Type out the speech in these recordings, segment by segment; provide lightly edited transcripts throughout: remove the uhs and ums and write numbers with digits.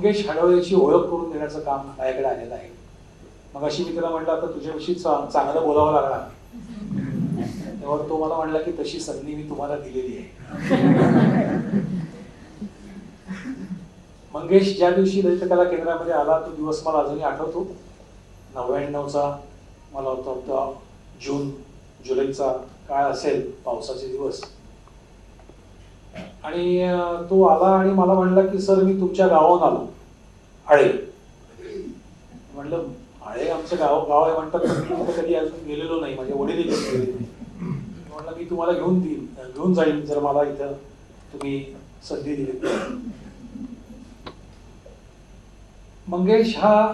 मंगेश हडवळेची ओळख करून देण्याचं काम माझ्याकडे आलेलं आहे. मग अशी मी त्याला म्हटलं आता तुझ्याविषयी चांगलं बोलावं लागणार. तेव्हा तो मला म्हणला की तशी संधी मी तुम्हाला दिलेली आहे. मंगेश ज्या दिवशी ललित कला केंद्रामध्ये आला तो दिवस मला अजूनही आठवतो. 99चा मला वाटतं जून जुलैचा काळ असेल, पावसाचे दिवस. आणि तो आला आणि मला म्हणला की सर मी तुमच्या गावाहून आलो, आळे. म्हणलं आळे आमचं गाव आहे म्हणतात, पण कधी अजून गेलेलो नाही, माझे वडील गेले नाही. म्हणलं मी तुम्हाला घेऊन जाईल जर मला इथं तुम्ही संधी दिली. मंगेश हा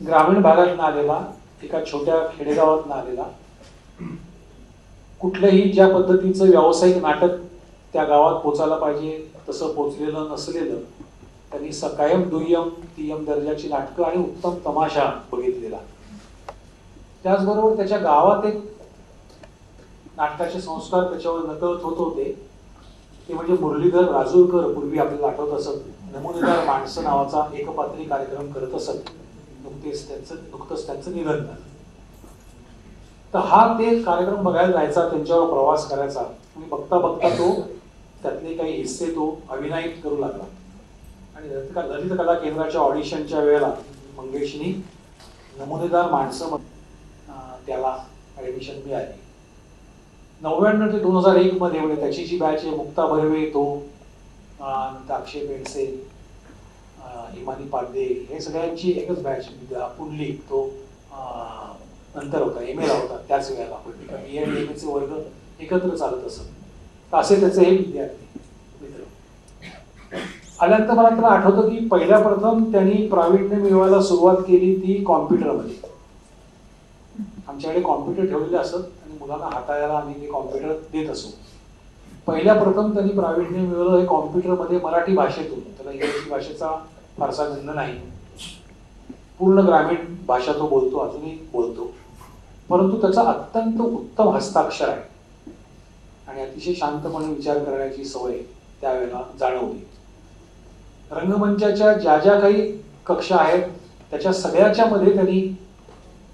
ग्रामीण भागातून आलेला, एका छोट्या खेडेगावातून आलेला. कुठलंही ज्या पद्धतीचं व्यावसायिक नाटक त्या गावात पोचायला पाहिजे तसं पोचलेलं नसलेलं, त्यांनी कायम दुय्यम तिय्यम दर्जाची नाटकं आणि उत्तम तमाशा बघितलेला. त्याचबरोबर त्याच्या गावात एक नाटकाचे संस्कार त्याच्यावर नकळत होत होते, ते म्हणजे मुरलीधर राजूरकर पूर्वी आपल्याला आठवत असत, नमुनेदार माणसं नावाचा एकपात्री कार्यक्रम करत असत. नुकतंच त्यांचं निधन झालं. तर हा ते कार्यक्रम बघायला जायचा, त्यांच्यावर प्रवास करायचा आणि बघता बघता तो त्यातले काही हिस्से तो अभिनयित करू लागला. आणि ललित कला केंद्राच्या ऑडिशनच्या वेळेला मंगेशनी नमुनेदार माणसं त्याला ऍडमिशन मिळाली. 99 ते 2001 मध्ये म्हणजे त्याची जी बॅच आहे, मुक्ता बर्वे, तो अक्षय पेंडसे, हिमानी पाडदे, हे सगळ्यांची एकच बॅच. पुंडलिक तो नंतर होता, MA ला होता त्याच वेळेला. BA आणि MA चे वर्ग एकत्र चालत असत. असे त्याचे एक विद्यार्थी मित्र. आल्यानंतर मला त्याला आठवतं की पहिल्या प्रथम त्यांनी प्रावीण्य मिळवायला सुरुवात केली ती कॉम्प्युटरमध्ये. आमच्याकडे कॉम्प्युटर ठेवलेले असत आणि मुलांना हाताळायला आम्ही ते कॉम्प्युटर देत असो. पहिल्या प्रथम त्यांनी प्रावीण्य मिळवलं हे कॉम्प्युटरमध्ये मराठी भाषेतून. त्याला इंग्रजी भाषेचा फारसा ज्ञान नाही, पूर्ण ग्रामीण भाषा तो बोलतो, अजूनही बोलतो, परंतु त्याचा अत्यंत उत्तम हस्ताक्षर आहे आणि अतिशय शांतपणे विचार करण्याची सवय त्यावेळेला जाणवली. रंगमंचाच्या ज्या ज्या काही कक्षा आहेत त्याच्या सगळ्याच्या मध्ये त्यांनी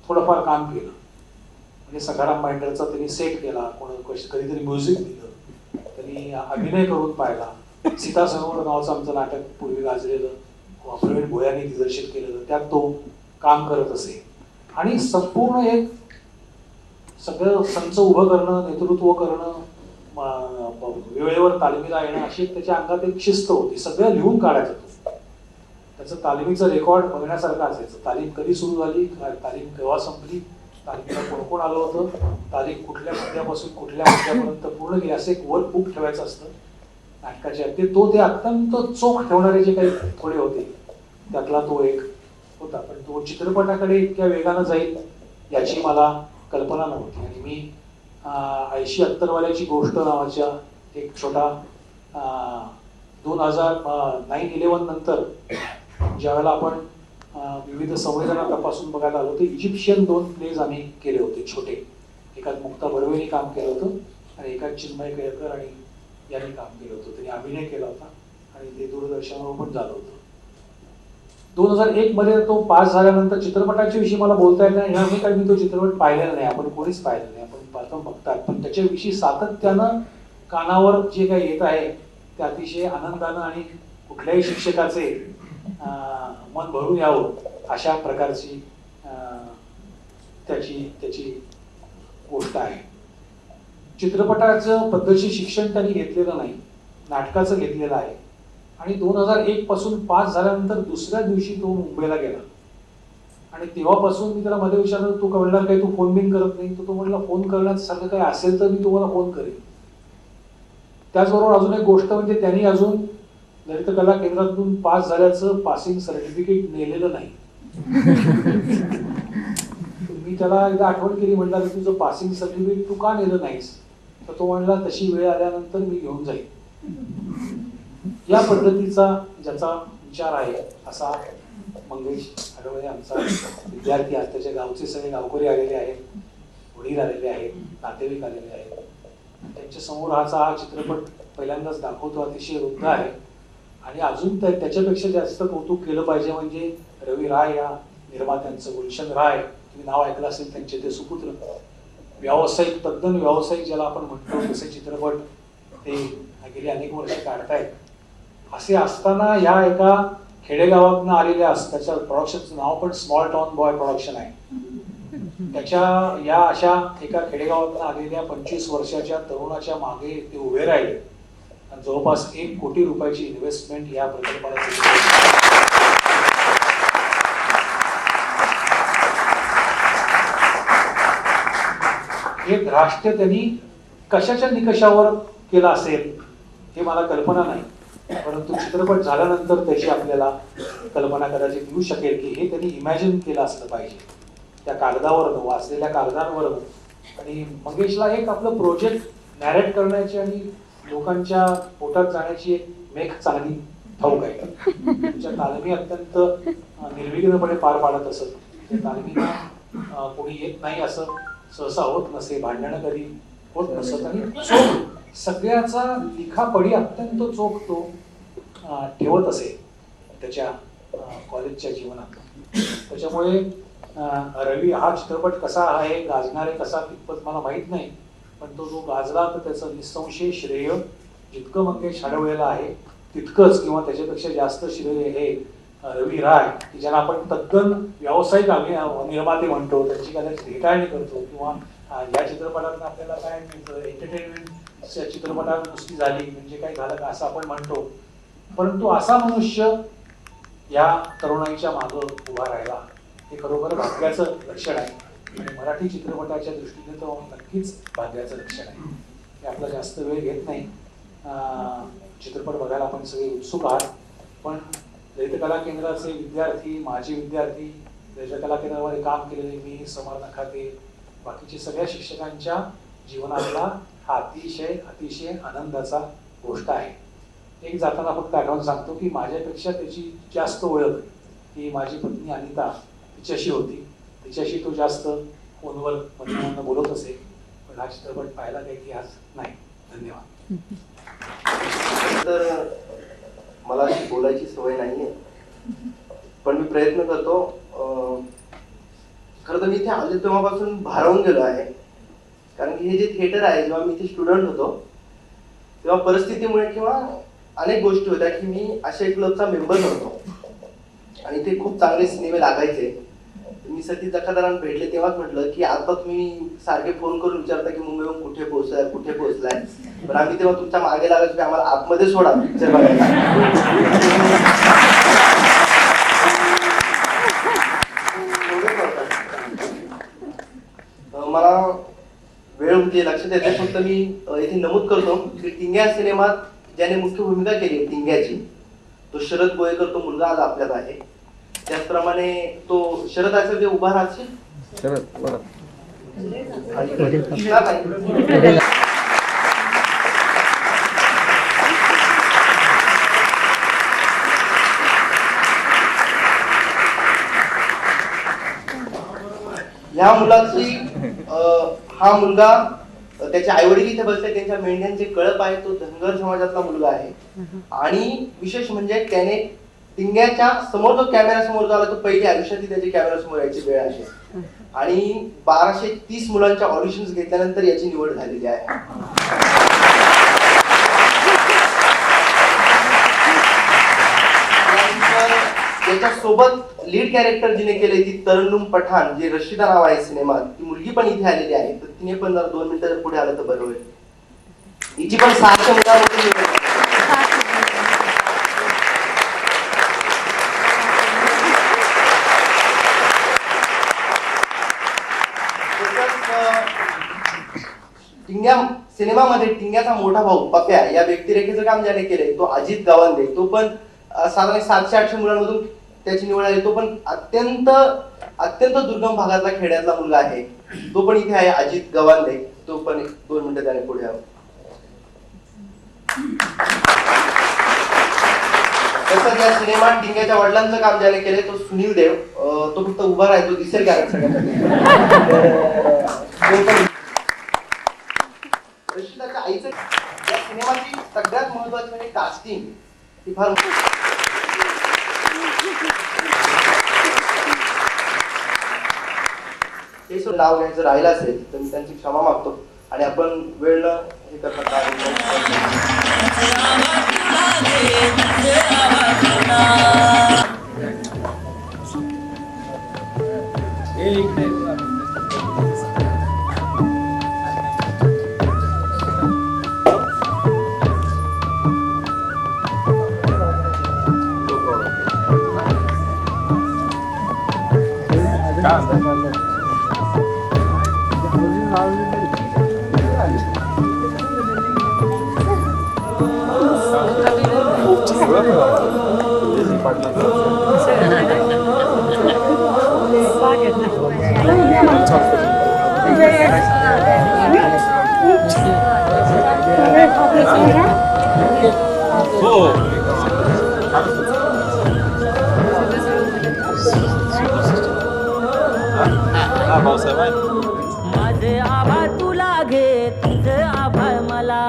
थोडंफार काम केलं. म्हणजे सखाराम बाइंडरचा त्यांनी सेट केला, कधीतरी म्युझिक दिलं, त्यांनी अभिनय करून पाहिला. सीता सरोवर नावाचं आमचं नाटक पूर्वी गाजलेलं, प्रवीण भोयांनी दिग्दर्शित केलेलं, त्यात तो काम करत असे. आणि संपूर्ण एक सगळं संच उभं करणं, नेतृत्व करणं, वेळेवर तालमीला येणं, अशी त्याच्या अंगात एक शिस्त होती. सगळं लिहून काढायचं तो. त्याचं तालमीचं रेकॉर्ड बघण्यासारखं असायचं. तालीम कधी सुरू झाली, तालीम केव्हा संपली, तालीमीला कोण कोण आलं होतं, तालीम कुठल्या मुद्द्यापासून कुठल्या मुद्द्यापर्यंत पूर्ण गेली, असं एक वर बुक ठेवायचं असतं नाटकाच्या. ते अत्यंत चोख ठेवणारे जे काही थोडे होते त्यातला तो एक होता. पण तो चित्रपटाकडे इतक्या वेगानं जाईल याची मला कल्पना नव्हती. आणि मी 80-70 वाल्याची गोष्ट नावाच्या एक छोटा 2009-11 नंतर ज्यावेळेला आपण विविध संवेदना तपासून बघायला आलो होतो, इजिप्शियन 2 प्लेज आम्ही केले होते छोटे. एकात मुक्ता बर्वेनी काम केलं होतं आणि एकात चिन्मय केळकर आणि यांनी काम केलं होतं. त्यांनी अभिनय केला होता आणि ते दूरदर्शनावर पण झालं होतं. 2001 मध्ये तो पास झाल्यानंतर चित्रपटाच्या विषयी मला बोलता येत नाही, ह्यामुळे कारण मी तो चित्रपट पाहिलेला नाही, आपण कोणीच पाहिलेला नाही, आपण प्रथम बघतात. पण त्याच्याविषयी सातत्यानं कानावर जे काही येत आहे ते अतिशय आनंदानं आणि कुठल्याही शिक्षकाचे मन भरून यावं अशा प्रकारची त्याची गोष्ट आहे. चित्रपटाचं पद्धतशीर शिक्षण त्यांनी घेतलेलं नाही, नाटकाचं घेतलेलं आहे. आणि 2001 पासून पास झाल्यानंतर दुसऱ्या दिवशी तो मुंबईला गेला. आणि तेव्हापासून मी त्याला मध्ये विचारलं, तू कळणार काही, तू फोन बिन करत नाही? तो म्हणला फोन करण्यासारखं काही असेल तर मी तुम्हाला फोन करेन. त्याचबरोबर अजून एक गोष्ट म्हणजे त्यांनी अजून ललित कला केंद्रातून पास झाल्याचं पासिंग सर्टिफिकेट नेलेलं नाही. मी त्याला एकदा आठवण केली, म्हटलं तुझं पासिंग सर्टिफिकेट तू का नेलं नाहीस? तर तो म्हणला तशी वेळ आल्यानंतर मी घेऊन जाईल. या पद्धतीचा ज्याचा विचार आहे असा मंगेश हडवळे आमचा विद्यार्थी. आज त्याच्या गावचे सगळे गावकरी आलेले आहेत, वडील आलेले आहेत, नातेवाईक आलेले आहेत. त्यांच्या समोर हा चित्रपट पहिल्यांदाच दाखवतो. अतिशय वृद्ध आहे आणि अजून त्याच्यापेक्षा जास्त कौतुक केलं पाहिजे म्हणजे रवी राय या निर्मात्यांचं. गुलशन राय तुम्ही नाव ऐकलं असेल, त्यांचे ते सुपुत्र व्यावसायिक, तद्दन व्यावसायिक ज्याला आपण म्हणतो तसे चित्रपट ते गेली अनेक वर्ष काढतायत. असे असताना या एका खेडेगावातून आलेल्या त्याच्या प्रोडक्शनचं नाव पण स्मॉल टाउन बॉय प्रोडक्शन आहे. त्याच्या या अशा एका खेडेगावातून आलेल्या 25 वर्षाच्या तरुणाच्या मागे ते उभे राहिले आणि जवळपास 1 कोटी रुपयाची इन्व्हेस्टमेंट या प्रकल्पाला केली. हे राष्ट्र त्यांनी कशाच्या निकषावर केलं असेल हे मला कल्पना नाही, परंतु चित्रपट झाल्यानंतर त्याची आपल्याला कल्पना कदाचित येऊ शकेल की हे त्यांनी इमॅजिन केलं असलं पाहिजे त्या कागदावर, वाचलेल्या कागदांवर. आणि मंगेशला एक आपलं प्रोजेक्ट नॅरेट करण्याची आणि लोकांच्या पोटात जाण्याची एक मेख चांगली ठाऊक आहे. तुमच्या तालमी अत्यंत निर्विघ्नपणे पार पाडत असत. त्या तालमीला कोणी येत नाही असं सहसा होत नसे, भांडणं कधी होत नसत. आणि चोख सगळ्याचा लिखापडी अत्यंत चोख तो ठेवत असे त्याच्या कॉलेजच्या जीवनात. त्याच्यामुळे रवी हा चित्रपट कसा आहे, गाजणार आहे कसा तितपत मला माहीत नाही, पण तो जो गाजला तर त्याचं निसंशय श्रेय जितकं मंगेश हडवळेला आहे तितकंच किंवा त्याच्यापेक्षा जास्त श्रेय हे रवी राय की ज्यांना आपण तद्दन व्यावसायिक निर्माते म्हणतो, त्यांची कदाचित हेटाळणी करतो किंवा या चित्रपटातून आपल्याला काय मिळतं, एंटरटेनमेंट चित्रपटात नुसती झाली म्हणजे काय झालं का असं आपण म्हणतो. परंतु असा मनुष्य या तरुणाईच्या मागं उभा राहिला हे खरोखर भाग्याचं लक्षण आहे आणि मराठी चित्रपटाच्या दृष्टीने तो नक्कीच भाग्याचं लक्षण आहे. हे आपला जास्त वेळ घेत नाही. चित्रपट बघायला आपण सगळे उत्सुक आहात, पण ललित कला केंद्राचे विद्यार्थी, माजी विद्यार्थी, ललित कला केंद्रामध्ये काम केलेले मी, समर नखाते, बाकीचे सगळ्या शिक्षकांच्या जीवनातला हा अतिशय आनंदाचा गोष्ट आहे. एक जाताना फक्त आठवण सांगतो की माझ्यापेक्षा त्याची जास्त ओळख ही माझी पत्नी अनिता तिच्याशी होती. तिच्याशी तो जास्त फोनवर मधून बोलत असे, पण हा चित्रपट पाहायला काही इतिहास नाही. धन्यवाद. तर मला अशी बोलायची सवय नाहीये, पण मी प्रयत्न करतो. खरं तर मी इथे आले तेव्हापासून भारावून गेलो आहे, कारण की हे जे थिएटर आहे, जेव्हा मी इथे स्टुडंट होतो तेव्हा परिस्थितीमुळे किंवा अनेक गोष्टी होत्या की मी अशा क्लबचा मेंबर नव्हतो आणि ते खूप चांगले सिनेमे लागायचे. मी सतीश जखादारांना भेटले तेव्हाच म्हटलं की आता तुम्ही सारखे फोन करून विचारता की मुंबईहून कुठे पोहोचलाय, पण आम्ही तेव्हा तुमच्या मागे लागायचो की आम्हाला आतमध्ये सोडा पिक्चर बघायला. मला वेळ होती लक्षात येते, फक्त मी इथे नमूद करतो की टिंग्या सिनेमात ज्याने मुख्य भूमिका केली टिंग्याची तो शरद गोयेकर, तो मुलगा आज आपल्यात आहे. त्याचप्रमाणे तो शरद असेल जे उभा राहशील ह्या मुलाची हा मुलगा त्याचे आई वडील इथे बसले, त्यांच्या मेंढ्यांचे कळप आहे, तो धनगर समाजातला मुलगा आहे. आणि विशेष म्हणजे त्याने टिंग्याच्या समोर जो कॅमेरा समोर झाला तो पहिली आयुष्यात त्याच्या कॅमेरा समोर यायची वेळ आहे. आणि 1230 मुलांच्या ऑडिशन्स घेतल्यानंतर याची निवड झालेली आहे. त्याच्यासोबत लीड कॅरेक्टर जिने केले ती तरन्नुम पठाण, जी रशिदा नाव आहे सिनेमात, ती मुलगी पण इथे आलेली आहे. तर तिने पण 2 मिनिटं पुढे आलं तर बरं होईल. हिची पण 600 मुलांमध्ये टिंग्या सिनेमामध्ये टिंग्याचा मोठा भाऊ पप्या या व्यक्तिरेखेचं काम ज्याने केलंय तो अजित गवांदे. तो पण साधारण 700-800 मुलांमधून त्याची निवड आहे. तो पण अत्यंत दुर्गम भागातला खेड्यातला मुलगा आहे. तो पण इथे आहे अजित गवांदे. तो पण 2 मिनिटं त्याने पुढे यावं. तसंच या सिनेमात टिंग्याच्या वडिलांचं काम ज्याने केलंय तो सुनील देव. तो फक्त उभा राहतो, दिसेल कॅरेक्टर सगळ्यांसाठी. रशिदाच्या आईचं या सिनेमाची सगळ्यात महत्वाची म्हणजे कास्टिंग. ती फार हे सुद्धा नाव घ्यायचं राहिलं असेल तर मी त्यांची क्षमा मागतो आणि आपण वेळ न हे करता माझे आभार तुला घे तुझे आभार मला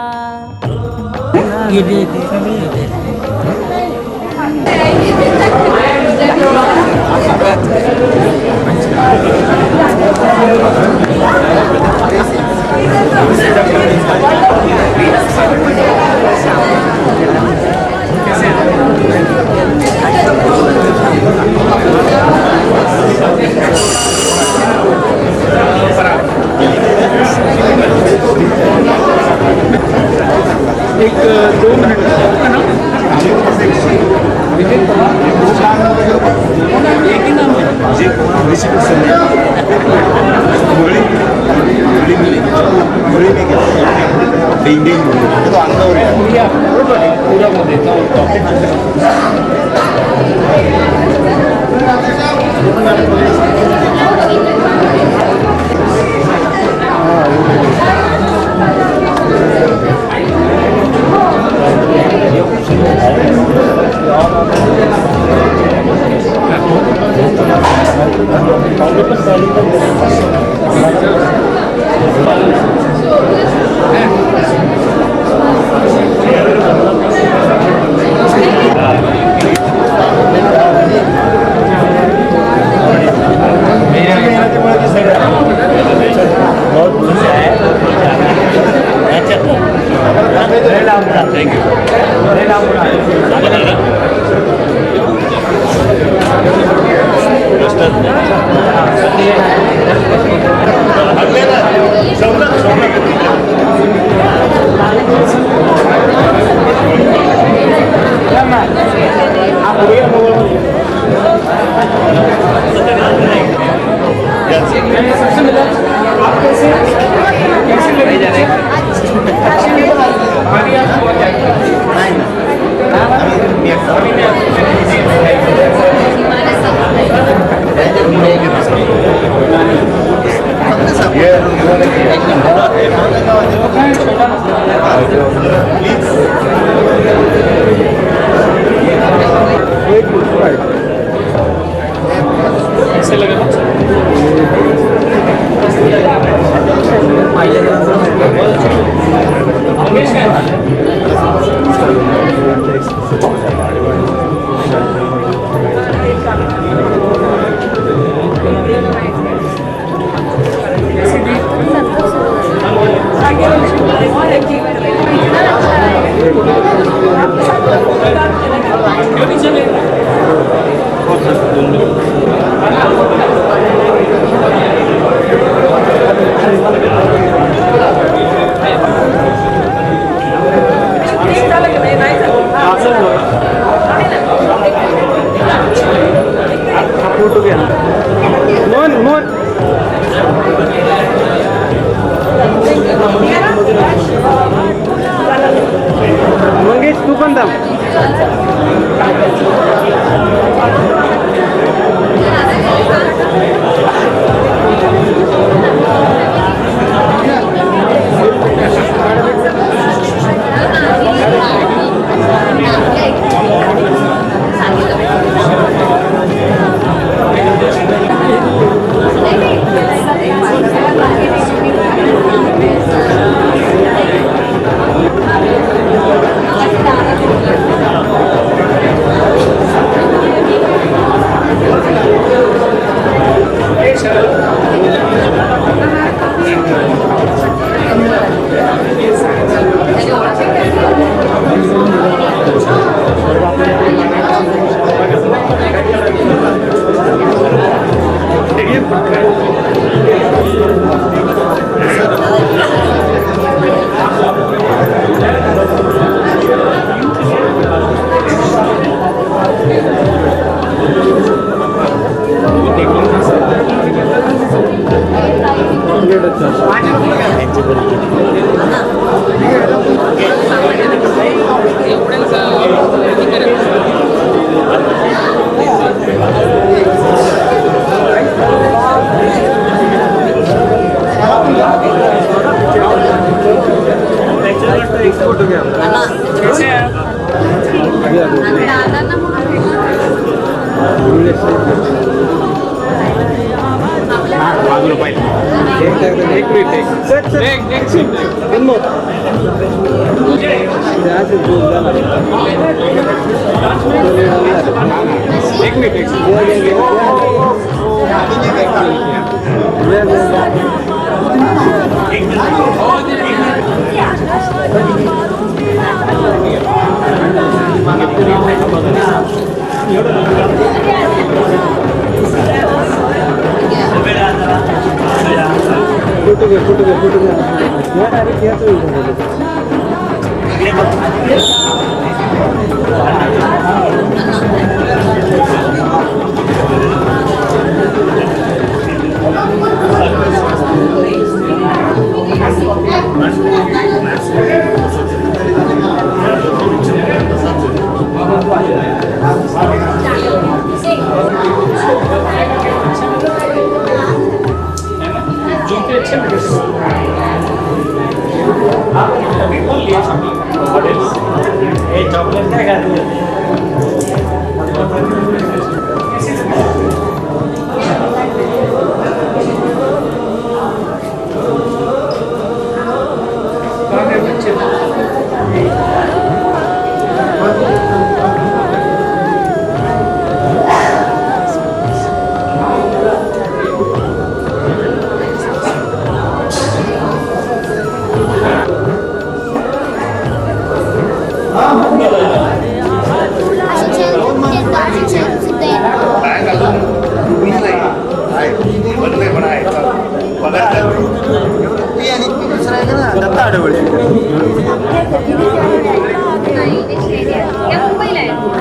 मुंबईला आहे